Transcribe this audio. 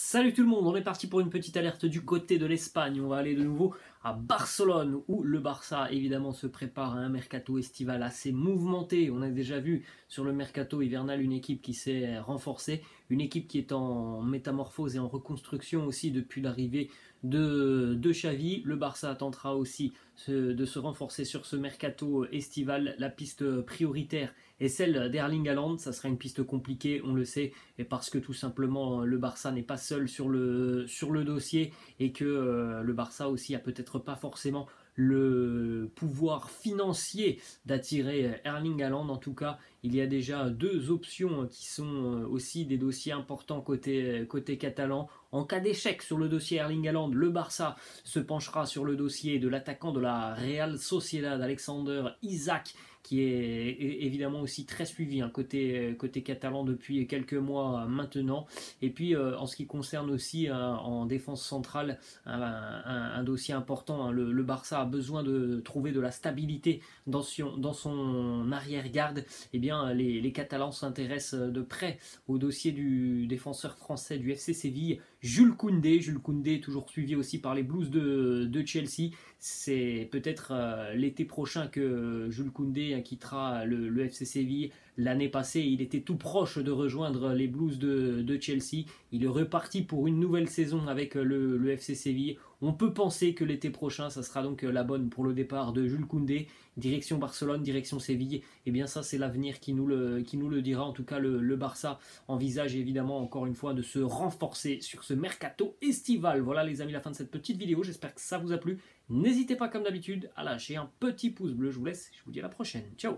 Salut tout le monde, on est parti pour une petite alerte du côté de l'Espagne. On va aller de nouveau à Barcelone où le Barça évidemment se prépare à un mercato estival assez mouvementé. On a déjà vu sur le mercato hivernal une équipe qui s'est renforcée, une équipe qui est en métamorphose et en reconstruction aussi depuis l'arrivée de Xavi. Le Barça tentera aussi de se renforcer sur ce mercato estival. La piste prioritaire est celle d'Erling Haaland. Ça sera une piste compliquée, on le sait, et parce que tout simplement le Barça n'est pas seul sur le dossier et que le Barça aussi a peut-être pas forcément le pouvoir financier d'attirer Erling Haaland. En tout cas, il y a déjà deux options qui sont aussi des dossiers importants côté catalan. En cas d'échec sur le dossier Erling Haaland, le Barça se penchera sur le dossier de l'attaquant de la Real Sociedad, Alexander Isak, qui est évidemment aussi très suivi côté catalan depuis quelques mois maintenant. Et puis en ce qui concerne aussi en défense centrale, un dossier important, hein. Le Barça a besoin de trouver de la stabilité dans son arrière-garde. Eh bien, les Catalans s'intéressent de près au dossier du défenseur français du FC Séville, Jules Koundé. Jules Koundé, toujours suivi aussi par les Blues de Chelsea. C'est peut-être l'été prochain que Jules Koundé quittera le FC Séville. L'année passée, il était tout proche de rejoindre les Blues de Chelsea. Il est reparti pour une nouvelle saison avec le FC Séville. On peut penser que l'été prochain, ça sera donc la bonne pour le départ de Jules Koundé. Direction Barcelone, direction Séville. Et bien ça, c'est l'avenir qui nous le dira. En tout cas, le Barça envisage évidemment encore une fois de se renforcer sur ce mercato estival. Voilà les amis, la fin de cette petite vidéo. J'espère que ça vous a plu. N'hésitez pas comme d'habitude à lâcher un petit pouce bleu. Je vous laisse, je vous dis à la prochaine. Ciao.